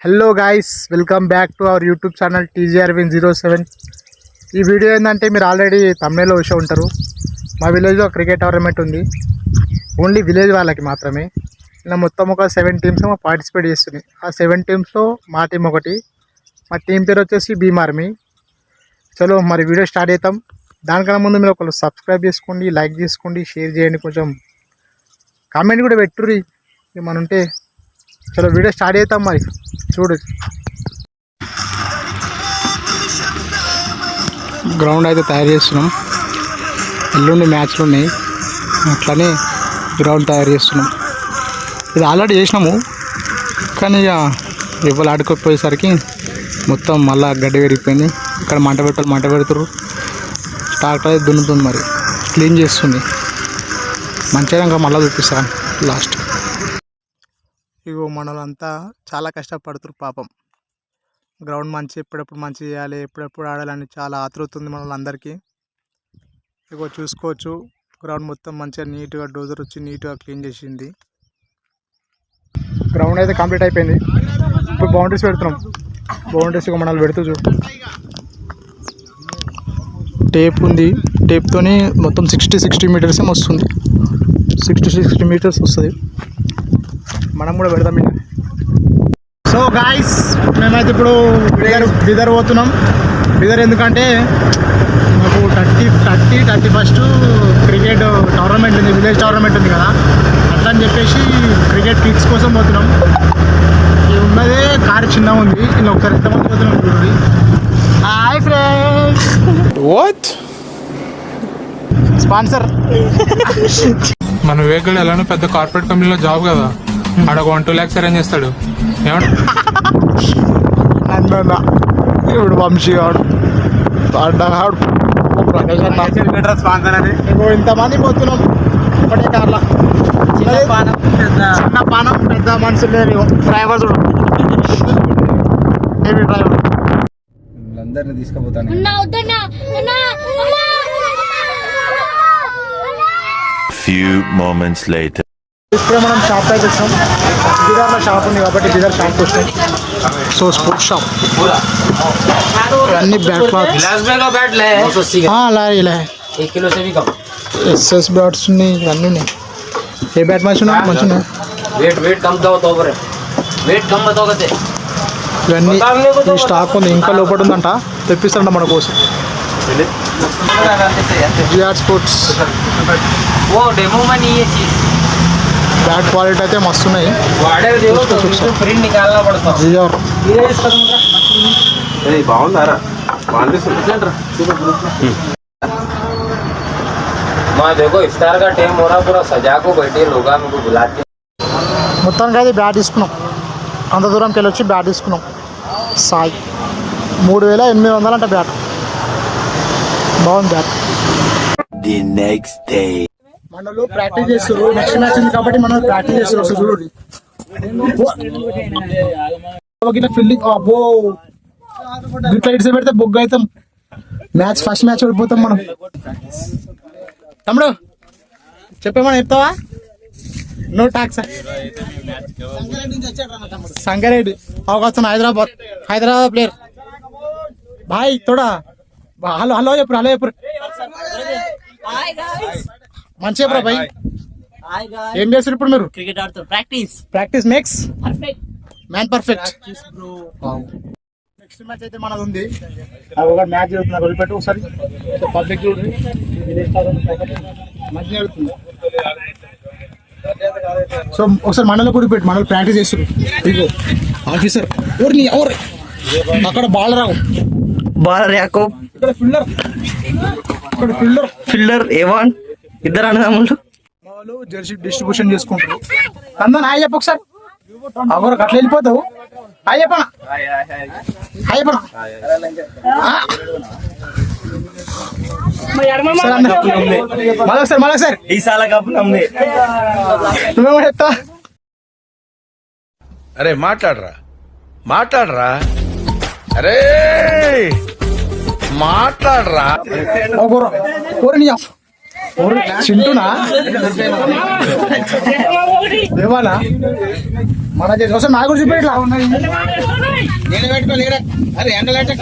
Hello guys, welcome back to our YouTube channel TGRwin07. ఈ video ఏంటంటే మీరు already తమిళలో చూసి ఉంటారు. మా విలేజ్లో క్రికెట్ టోర్నమెంట్ ఉంది. ఓన్లీ విలేజ్ వాళ్ళకి మాత్రమే. ఇలా మొత్తం ఒక 7 టీమ్స్ పార్టిసిపేట్ చేస్తుంది. ఆ 7 టీమ్స్లో మా టీం ఒకటి. మా టీం పేరు వచ్చేసి భీమ్ ఆర్మీ. చలో మరి వీడియో స్టార్ట్ అవుతాం. దానికన్నా ముందు మీరు ఒకళ్ళు సబ్స్క్రైబ్ చేసుకోండి, లైక్ చేసుకోండి, షేర్ చేయండి, కొంచెం కామెంట్ కూడా పెట్టుర్రి ఏమన్నా ఉంటే. చలో వీడియో స్టార్ట్ అవుతాం. మరి చూడు, గ్రౌండ్ అయితే తయారు చేస్తున్నాం. ఎల్లుండి మ్యాచ్లు ఉన్నాయి, అట్లనే గ్రౌండ్ తయారు చేస్తున్నాం. ఇది ఆల్రెడీ చేసినాము, కానీ ఇక ఎవరు ఆడుకోకపోయేసరికి మొత్తం మళ్ళీ గడ్డ విరిగిపోయింది. ఇక్కడ మంట పెడతారు. ట్రాక్టర్ అయితే దున్నుతుంది, మరి క్లీన్ చేస్తుంది. మంచిగా ఇంకా మళ్ళీ చూపిస్తాను లాస్ట్. ఇగో మనలంతా చాలా కష్టపడుతురు పాపం. గ్రౌండ్ ఎప్పుడెప్పుడు మంచి చేయాలి, ఎప్పుడెప్పుడు ఆడాలని చాలా ఆతృతుంది మనలందరికీ. ఇగో చూసుకోవచ్చు, గ్రౌండ్ మొత్తం మంచిగా నీట్గా డోజర్ వచ్చి నీట్గా క్లీన్ చేసింది. గ్రౌండ్ అయితే కంప్లీట్ అయిపోయింది. ఇప్పుడు బౌండరీస్ పెడుతున్నాం. బౌండరీస్ ఇక మనల్ని పెడుతూ చూడు, టేప్ ఉంది. టేప్తోని మొత్తం 60 మీటర్స్ ఏమో వస్తుంది. 60 మీటర్స్ వస్తుంది. మనం కూడా పెడదాం ఇక. సో గాయ్స్, మేమైతే ఇప్పుడు బిదర్ పోతున్నాం. బిదర్ ఎందుకంటే మాకు 31st క్రికెట్ టోర్నమెంట్ ఉంది, విలేజ్ టోర్నమెంట్ ఉంది కదా, అట్లా అని చెప్పేసి క్రికెట్ కిట్స్ కోసం పోతున్నాం. ఇది ఉన్నదే కారు చిన్నగా ఉంది. ఇలా ఒకసారి ఎంతమంది పోతున్నాం చూడండి. Hi friends. వాట్ స్పాన్సర్ మన వివేకుడు ఎలానో పెద్ద కార్పొరేట్ కంపెనీలో జాబ్ కదా, ఆడ 1-2 lakhs అరేంజ్ చేస్తాడు. ఏమన్నా ఇప్పుడు వంశీ గాడు ఆడు ఇంతమంది పోతున్నాం ఒకటే కార్లా. చిన్న పానం పెద్ద మనుషులు లేరు. డ్రైవర్ చూడు, డ్రైవర్ అందరిని తీసుకుపోతాను. Few moments later. ఇప్పుడే మనం షాప్ అయితే వచ్చాం. బిదర్లో షాప్ ఉంది కాబట్టి బిదర్ షాప్కి వచ్చాం. సో స్పోర్ట్స్ షాప్, అన్ని బ్యాట్ క్లాత్ అలా ఇలా SS బ్యాట్స్ ఉన్నాయి, ఇవన్నీ ఉన్నాయి. ఏ బ్యాట్ మంచి ఉన్నాయి? మంచిగా ఉన్నాయి. ఇవన్నీ ఈ స్టాక్ ఉంది, ఇంకా లోపల ఉందంట, తెప్పిస్తారంట మన కోసం. GR స్పోర్ట్స్ బ్యాట్ క్వాలిటీ అయితే మస్తు ఉన్నాయి. బాగుందారా? మొత్తానికి అయితే బ్యాట్ తీసుకున్నాం. అంత దూరంకి వెళ్ళి వచ్చి బ్యాట్ తీసుకున్నాం. సాయి 3800 అంట బ్యాట్. బాగుంది బ్యాట్. The next day. మనలో ప్రాక్టీస్ చేస్తారు. నెక్స్ట్ మ్యాచ్ ఉంది కాబట్టి మనం ప్రాక్టీస్ చేస్తారు. ఒకసారి చూడండి, ఫీల్డింగ్ అబ్బో ఇట్లా ఇటు పెడితే బొగ్గు అవుతాం. ఫస్ట్ మ్యాచ్ ఓడిపోతాం మనం. తమ్ముడు చెప్పేమన్నా చెప్తావా? No talks. సంగారెడ్డి అవకాశం హైదరాబాద్ ప్లేయర్ భాయ్ తోడా. హలో చెప్పు మంచిగా చెప్పరా భాయ్. ఏం చేస్తారు ఇప్పుడు మీరు? క్రికెట్ ఆడుతారు. Practice makes man perfect. Next match అయితే మనది ఉంది. ఒక మ్యాచ్ జరుగుతుంది, వదిలిపెట్టు ఒకసారి. పబ్లిక్ చూడండి, మంచిగా జరుగుతుంది. సో ఒకసారి మనలో కూడా పెట్టి మనలో ప్రాక్టీస్ చేస్తారు. ఇగో ఆఫీసర్ ఎవరు అక్కడ బాలర్ యాకోబ్, ఇక్కడ ఫీల్డర్ ఏవాన్, ఇద్దరు అన్నదమ్ములు. వాళ్ళు జెర్సీ డిస్ట్రిబ్యూషన్ చేసుకుంటారు. అందరూ హాయ్ చెప్పు ఒకసారి. అవరకు అట్లా వెళ్ళిపోతావు. హాయ్ చెప్పనా? మళ్ళొకసారి నువ్వేమో చెప్తా. అరే మాట్లాడరా అరే మాట్లాడరా. చింటునా దేవానా మన కోసం నా గురించి చూపి ఇట్లా నేను పెట్టుకోలేడా అరే ఎండలంటే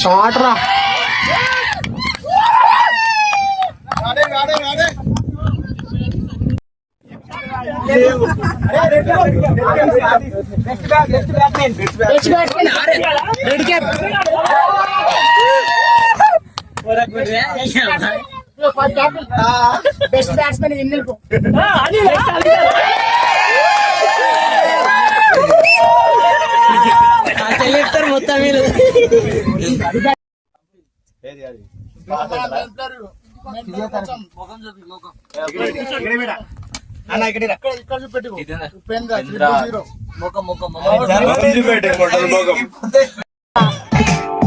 షార్ట్ రా బెస్ట్ బ్యాట్స్మెన్ ఎన్నెల్పు చెల్లిస్తారు మొత్తం మీరు ఇక్కడ చూపెట్టి ఉపేంద్ర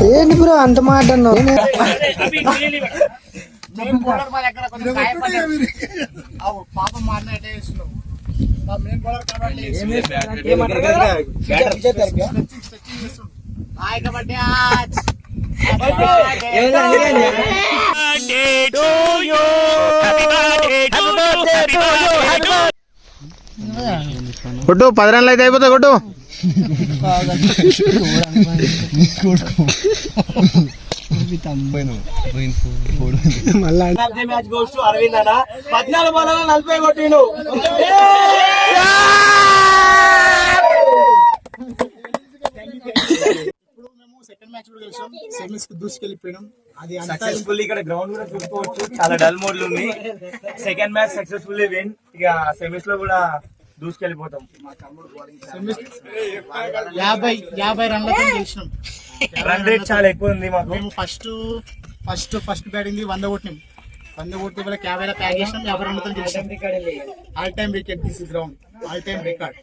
ఏంటి బ్రో అంత మాట అన్నావు పాపం మారినట్టే చేస్తున్నావు మా మెయిన్ బౌలర్ కాబట్టి కొట్టు 10 రన్లు అయితే అయిపోతాయి కొట్టు మ్యాచ్ గోస్ టు అరవింద్ అన్న 14 బాల్ 40 కొట్టిండు ఇప్పుడు మేము సెకండ్ మ్యాచ్ కూడా గెలిచాం సెమీస్ కి దూసుకెళ్ళిపోయినాం అది సక్సెస్ఫుల్లీ ఇక్కడ గ్రౌండ్ కూడా చూసుకోవచ్చు చాలా డల్ మోడ్ లో ఉంది సెకండ్ మ్యాచ్ సక్సెస్ఫుల్లీ విన్ ఇక సెమీస్ లో కూడా దూసుకెళ్ళిపోతాం 50 రన్లతో గెలిచినాం రన్ రేట్ చాలా ఎక్కువ ఉంది మాకు మేము ఫస్ట్ బ్యాటింగ్ 100 కొట్టినాం 100 కొట్టి వాళ్ళకి 50 ప్యాక్ చేసినాం 50 రన్లతో గెలిచినాం all time wicket this is ground all time record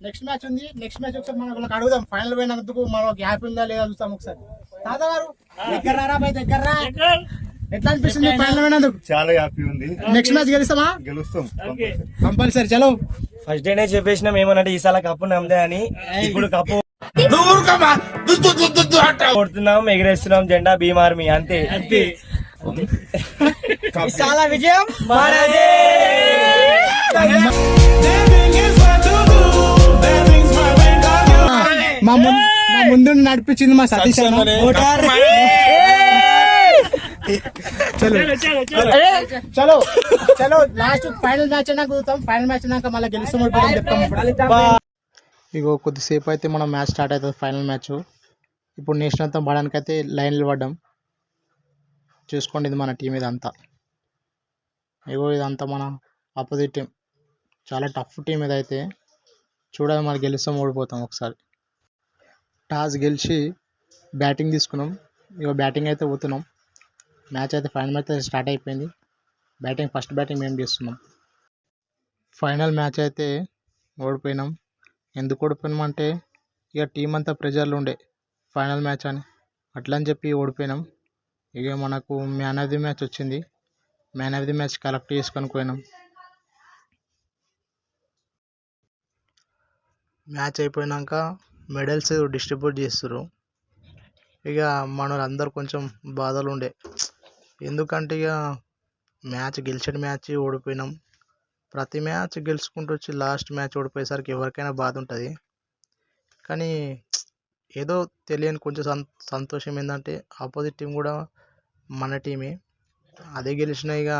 next match ఉంది నెక్స్ట్ మ్యాచ్ ఒకసారి మనం అడుగుదాం ఫైనల్ పోయినందుకు మనకు హ్యాపీ ఉందా లేదా చూస్తాం ఒకసారి తాత గారు దగ్గర ఎట్లా అనిపిస్తుంది ఫైనల్ పోయినందుకు చాలా హ్యాపీ ఉంది నెక్స్ట్ మ్యాచ్ గెలుస్తామా గెలుస్తాం కంపల్సరీ చలో ఫస్ట్ డేనే చెప్పేసినాం ఏమనంటే ఈసారి కప్పు నమ్మదే అని ఇప్పుడు కప్పు కొడుతున్నాం ఎగిరేస్తున్నాం జెండా భీమార్మి అంతే చాలా విజయం మా ముందు నడిపించింది మా సతీష్ చలో చలో లాస్ట్ ఫైనల్ మ్యాచ్ అయినా కుదుతాం ఫైనల్ మ్యాచ్ అయినాక మళ్ళీ గెలుస్తాం చెప్తాం ఇగో కొద్దిసేపు అయితే మనం మ్యాచ్ స్టార్ట్ అవుతుంది ఫైనల్ మ్యాచ్ ఇప్పుడు నేషనల్ అంతా పడడానికి అయితే లైన్లు పడ్డాం చూసుకోండి ఇది మన టీం ఇదంతా ఇగో ఇదంతా మన ఆపోజిట్ టీం చాలా టఫ్ టీం ఇదైతే చూడాలి మరి గెలుస్తాం ఓడిపోతాం ఒకసారి టాస్ గెలిచి బ్యాటింగ్ తీసుకున్నాం ఇగో బ్యాటింగ్ అయితే పోతున్నాం మ్యాచ్ అయితే ఫైనల్ మ్యాచ్ అయితే స్టార్ట్ అయిపోయింది ఫస్ట్ బ్యాటింగ్ మేము చేస్తున్నాం ఫైనల్ మ్యాచ్ అయితే ఓడిపోయినాం ఎందుకు ఓడిపోయినాం అంటే ఇక టీం అంతా ప్రెజర్లు ఉండే ఫైనల్ మ్యాచ్ అని అట్లా అని చెప్పి ఓడిపోయినాం ఇక మనకు మ్యాన్ ఆఫ్ ది మ్యాచ్ వచ్చింది man of the match collect చేసుకొని పోయినాం మ్యాచ్ అయిపోయినాక మెడల్స్ డిస్ట్రిబ్యూట్ చేస్తారు ఇక మన అందరు కొంచెం బాధలు ఉండే ఎందుకంటే ఇక మ్యాచ్ గెలిచిన మ్యాచ్ ఓడిపోయినాం ప్రతి మ్యాచ్ గెలుచుకుంటూ వచ్చి లాస్ట్ మ్యాచ్ ఓడిపోయేసరికి ఎవరికైనా బాధ ఉంటుంది కానీ ఏదో తెలియని కొంచెం సంతోషం ఏంటంటే ఆపోజిట్ టీం కూడా మన టీమే అదే గెలిచినా ఇక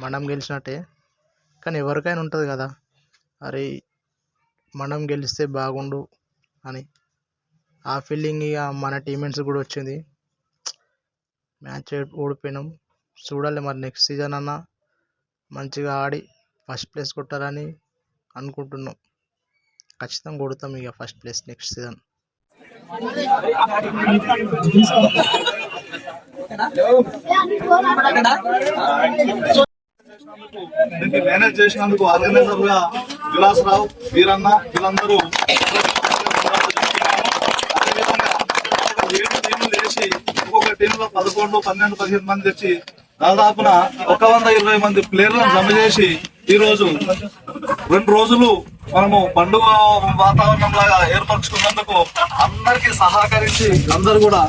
మనం గెలిచినట్టే కానీ ఎవరికైనా ఉంటుంది కదా అరే మనం గెలిస్తే బాగుండు అని ఆ ఫీలింగ్ ఇక మన టీమ్మేట్స్ కూడా వచ్చింది మ్యాచ్ ఓడిపోయినాం చూడాలి మరి నెక్స్ట్ సీజన్ అన్నా మంచిగా ఆడి ఫస్ట్ ప్లేస్ కొట్టాలని అనుకుంటున్నాం ఖచ్చితంగా కొడతాం ఇక first place next season manage చేసినందుకు ఆర్గనైజర్ గా విలాసరావు వీరన్న వీళ్ళందరూ అదేవిధంగా 7 టీములు వేసి ఒక్కొక్క టీంలో 11, 12, 15 మంది తెచ్చి దాదాపున 120 మంది ప్లేయర్లను జమ చేసి ఈ రోజు 2 రోజులు మనము పండుగ వాతావరణం లాగా ఏర్పరచుకున్నందుకు అందరికి సహకరించి అందరు కూడా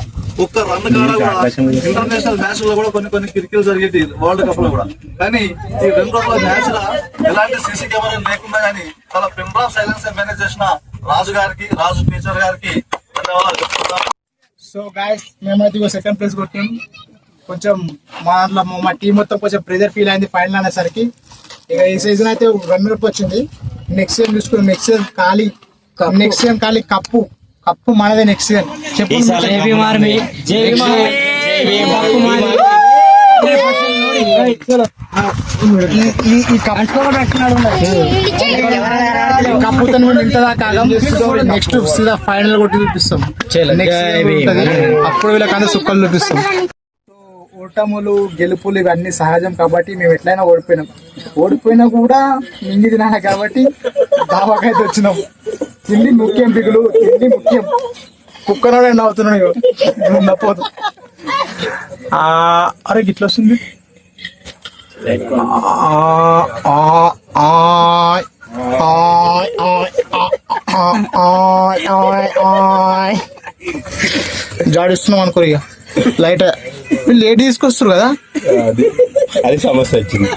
ఒక్క రన్ కాడ కూడా ఇంటర్నేషనల్ మ్యాచ్ లో కూడా కొన్ని కిరికీలు జరిగేటి వరల్డ్ కప్ లో కూడా. కానీ ఈ 2 రోజుల మ్యాచ్ లో ఎలాంటి సీసీ కెమెరా లేకుండా కానీ చాలా పిన్ డ్రాప్ సైలెన్స్ మేనేజ్ చేసిన రాజు టీచర్ గారికి ధన్యవాదాలు చెప్తున్నాను. సో గాయస్ మేమైతే సెకండ్ ప్లేస్ కొట్టాం. కొంచెం మా టీం మొత్తం కొంచెం ప్రెజర్ ఫీల్ అయింది ఫైనల్ అనేసరికి. ఇక ఈ సీజన్ అయితే రన్నర్ అప్ వచ్చింది. నెక్స్ట్ సీజన్ చూసుకుని నెక్స్ట్ సీజన్ ఖాళీ కప్పు మనదే. నెక్స్ట్ సీజన్ చెప్పు ఈ కప్పుతో ఇంతదా కాగం. నెక్స్ట్ ఫైనల్ కొట్టి చూపిస్తాం. అప్పుడు వీళ్ళకన్నా సుక్కలు చూపిస్తాం. ఓటములు గెలుపులు ఇవన్నీ సహజం కాబట్టి మేము ఎట్లయినా ఓడిపోయినా కూడా మింగి తినాలి కాబట్టి దావాకైతే వచ్చినాం. తిండి ముఖ్యం, పిగులు తిండి ముఖ్యం. కుక్కనాడు ఎండ అవుతున్నాడు నప్పదు. అరే గిట్ల వస్తుంది. జాడిస్తున్నాం అనుకో. ఇక లైట్ వీళ్ళు లేట్ తీసుకొస్తారు కదా, అది సమస్య వచ్చింది.